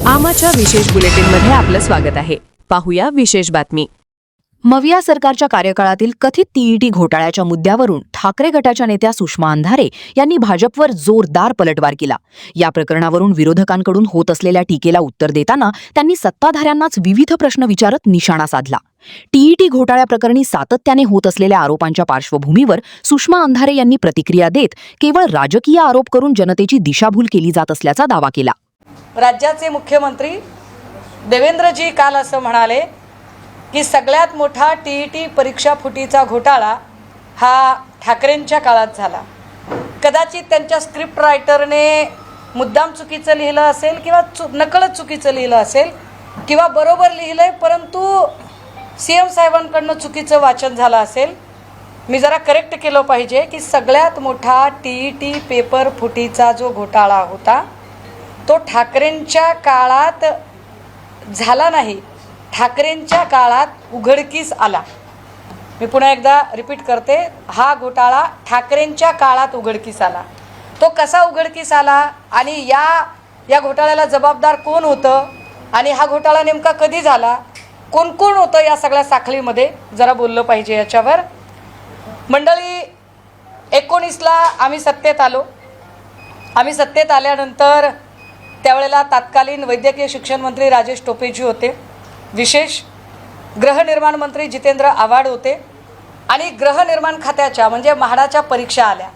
आमाच्या विशेष बुलेटिनमध्ये आपलं स्वागत आहे. पाहूया विशेष बातमी. मविया सरकारच्या कार्यकाळातील कथित टीईटी घोटाळ्याच्या मुद्द्यावरून ठाकरे गटाच्या नेत्या सुषमा अंधारे यांनी भाजपवर जोरदार पलटवार केला. या प्रकरणावरून विरोधकांकडून होत असलेल्या टीकेला उत्तर देताना त्यांनी सत्ताधाऱ्यांनाच विविध प्रश्न विचारत निशाणा साधला. टीईटी घोटाळ्याप्रकरणी सातत्याने होत असलेल्या आरोपांच्या पार्श्वभूमीवर सुषमा अंधारे यांनी प्रतिक्रिया देत केवळ राजकीय आरोप करून जनतेची दिशाभूल केली जात असल्याचा दावा केला. राज्याचे मुख्यमंत्री देवेंद्रजी काल असं म्हणाले की सगळ्यात मोठा टीईटी परीक्षा फुटीचा घोटाळा हा ठाकरेंच्या काळात झाला. कदाचित त्यांच्या स्क्रिप्ट रायटरने मुद्दाम चुकीचं लिहिलं असेल किंवा नकळत चुकीचं लिहिलं असेल किंवा बरोबर लिहिलंय परंतु सीएम साहेबांकडनं चुकीचं वाचन झालं असेल. मी जरा करेक्ट केलं पाहिजे की सगळ्यात मोठा टीईटी पेपर फुटीचा जो घोटाळा होता तो ठाकरेंच्या काळात झाला नाही, ठाकरेंच्या काळात उघडकीस आला. मी पुन्हा एकदा रिपीट करते, हा घोटाळा ठाकरेंच्या काळात उघडकीस आला. तो कसा उघडकीस आला आणि या घोटाळ्याला जबाबदार कोण होतं आणि हा घोटाळा नेमका कधी झाला, कोण कोण होतं या सगळ्या साखळीमध्ये जरा बोललं पाहिजे याच्यावर. मंडळी, 19ला आम्ही सत्तेत आलो. आम्ही सत्तेत आल्यानंतर त्यावेळेला तत्कालीन वैद्यकीय शिक्षण मंत्री राजेश टोपेजी होते, विशेष गृहनिर्माण मंत्री जितेंद्र आव्हाड होते आणि गृहनिर्माण खात्याच्या म्हणजे म्हाडाच्या परीक्षा आल्या.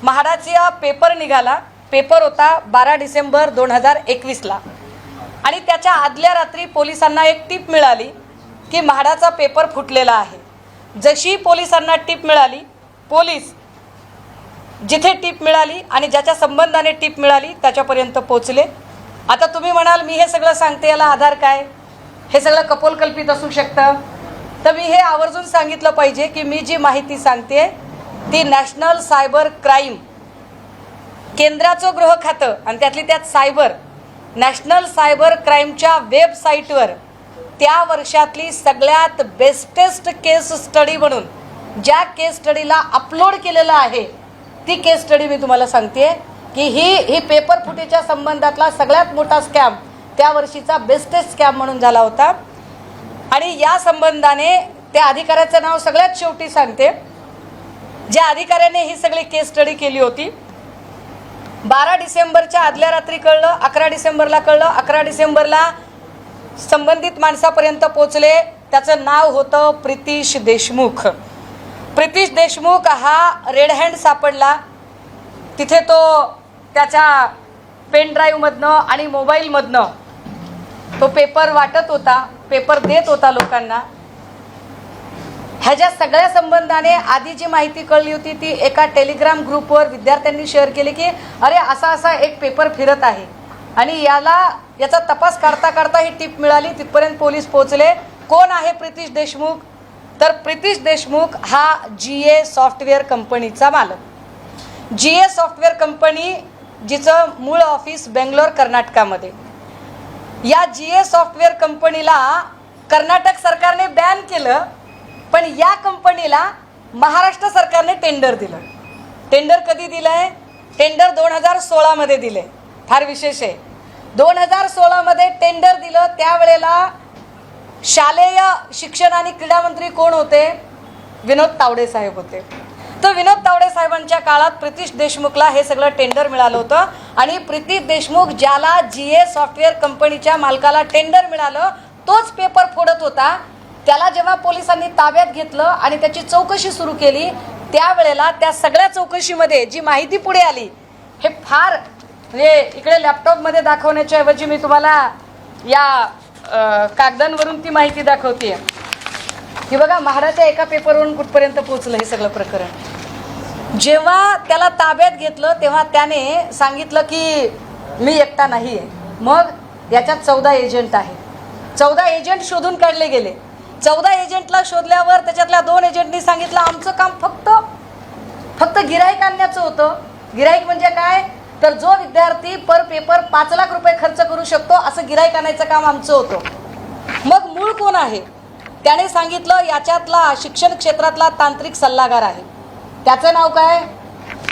म्हाडाचा पेपर निघाला. पेपर होता 12 डिसेंबर 2021ला आणि त्याच्या आदल्या रात्री पोलिसांना एक टीप मिळाली की म्हाडाचा पेपर फुटलेला आहे. जशी पोलिसांना टीप मिळाली, पोलीस जिथे टीप मिळाली आणि ज्याच्या संबंधाने टीप मिळाली त्याच्यापर्यंत पोचले. आता तुम्ही म्हणाल मी हे सगळं सांगते याला आधार काय, हे सगळं कपोलकल्पित असू शकतं. तर मी हे आवर्जून सांगितलं पाहिजे की मी जी माहिती सांगते ती नॅशनल सायबर क्राईम केंद्राचं गृह खातं आणि त्यातली त्यात सायबर नॅशनल सायबर क्राईमच्या वेबसाईटवर त्या वर्षातली सगळ्यात बेस्टेस्ट केस स्टडी म्हणून ज्या केस स्टडीला अपलोड केलेलं आहे ती केस स्टडी मी तुम्हाला सांगते की ही पेपर फुटीच्या संबंधातला सगळ्यात मोठा स्कॅम त्या वर्षीचा बेस्टेस्ट स्कॅम म्हणून झाला होता. आणि या संबंधाने त्या अधिकाऱ्याचं नाव सगळ्यात शेवटी सांगते. ज्या अधिकाऱ्याने ही सगळी केस स्टडी केली होती 12 डिसेंबरच्या आदल्या रात्री कळलं, 11 डिसेंबरला कळलं. 11 डिसेंबरला संबंधित माणसापर्यंत पोचले. त्याचं नाव होतं प्रितीश देशमुख. प्रितीश देशमुख हा रेड हँड सापडला. तिथे तो त्याच्या पेन ड्राईव्हमधनं आणि मोबाईलमधनं तो पेपर वाटत होता, पेपर देत होता लोकांना. ह्याच्या सगळ्या संबंधाने आधी जी माहिती कळली होती ती एका टेलिग्राम ग्रुपवर विद्यार्थ्यांनी शेअर केली की अरे असा एक पेपर फिरत आहे आणि याचा तपास करता करता ही टीप मिळाली. तिथपर्यंत पोलीस पोहोचले. कोण आहे प्रितीश देशमुख? तर प्रितीश देशमुख हा GA सॉफ्टवेअर कंपनीचा मालक. GA सॉफ्टवेअर कंपनी जिचं मूळ ऑफिस बेंगलोर कर्नाटकामध्ये. या GA सॉफ्टवेअर कंपनीला कर्नाटक सरकारने बॅन केलं पण या कंपनीला महाराष्ट्र सरकारने टेंडर दिलं. टेंडर कधी दिलंय? टेंडर 2016 मध्ये दिले. फार विशेष आहे. 2016 मध्ये टेंडर दिलं. त्यावेळेला शालेय शिक्षण आणि क्रीडा मंत्री कोण होते? विनोद तावडे साहेब होते. तर विनोद तावडे साहेबांच्या काळात प्रितीश देशमुखला हे सगळं टेंडर मिळालं होतं आणि प्रितीश देशमुख ज्याला GA सॉफ्टवेअर कंपनीच्या मालकाला टेंडर मिळालं तोच पेपर फोडत होता. त्याला जेव्हा पोलिसांनी ताब्यात घेतलं आणि त्याची चौकशी सुरू केली त्यावेळेला त्या सगळ्या चौकशीमध्ये जी माहिती पुढे आली हे फार म्हणजे इकडे लॅपटॉपमध्ये दाखवण्याच्या ऐवजी मी तुम्हाला या कागदांवरून ती माहिती दाखवते की बघा म्हाडाच्या एका पेपरवरून कुठपर्यंत पोहोचलं हे सगळं प्रकरण. जेव्हा त्याला ताब्यात घेतलं तेव्हा त्याने सांगितलं की मी एकटा नाही आहे. मग याच्यात 14 एजंट आहेत. 14 एजंट शोधून काढले गेले. 14 एजंटला शोधल्यावर त्याच्यातल्या 2 एजंटनी सांगितलं आमचं काम फक्त गिराईक आणण्याचं होतं. गिराईक म्हणजे काय? तर जो विद्यार्थी पर पेपर 5 लाख रुपये खर्च करू शकतो असं गिराईक आणायचं काम आमचं होतं. मग मूळ कोण आहे? त्याने सांगितलं याच्यातला शिक्षण क्षेत्रातला तांत्रिक सल्लागार आहे. त्याचं नाव काय?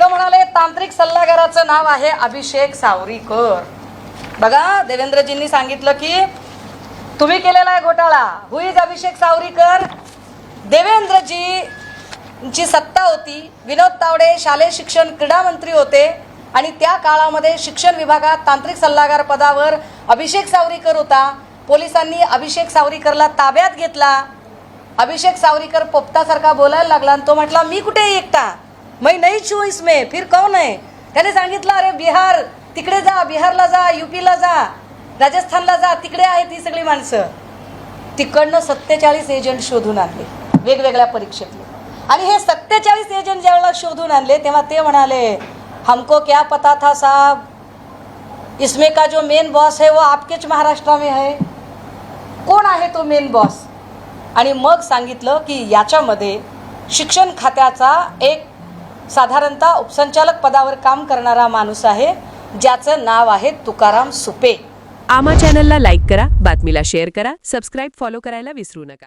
तो म्हणाले तांत्रिक सल्लागाराचं नाव आहे अभिषेक सावरीकर. बघा, देवेंद्रजींनी सांगितलं की तुम्ही केलेला आहे घोटाळा. हु इज अभिषेक सावरीकर? देवेंद्रजींची सत्ता होती. विनोद तावडे शालेय शिक्षण क्रीडा मंत्री होते आणि त्या काळामध्ये शिक्षण विभागात तांत्रिक सल्लागार पदावर अभिषेक सावरीकर होता. पोलिसांनी अभिषेक सावरीकरला ताब्यात घेतला. अभिषेक सावरीकर पोपटासारखा बोलायला लागला आणि तो म्हटला, मी कुठे एकटा, मैं नहीं छू इसमें, फिर कौन है? त्याने सांगितलं, अरे बिहार, तिकडे जा, बिहारला जा, यूपीला जा, राजस्थानला जा, तिकडे आहेत ही सगळी माणसं. तिकडनं 47 एजंट शोधून आणले वेगवेगळ्या परीक्षेतले. आणि हे 47 एजंट ज्यावेळेला शोधून आणले तेव्हा ते म्हणाले, हमको क्या पता था साहब, इसमें का जो मेन बॉस है वो आपकेच महाराष्ट्र में है. कोण आहे तो मेन बॉस? आणि मग सांगितलं की याच्यामध्ये शिक्षण खात्याचा एक साधारणतः उपसंचालक पदावर काम करणारा माणूस आहे, ज्याचं नाव आहे तुकाराम सुपे. आमा चॅनलला लाईक करा, बातमीला शेअर करा, सबस्क्राईब फॉलो करायला विसरू नका.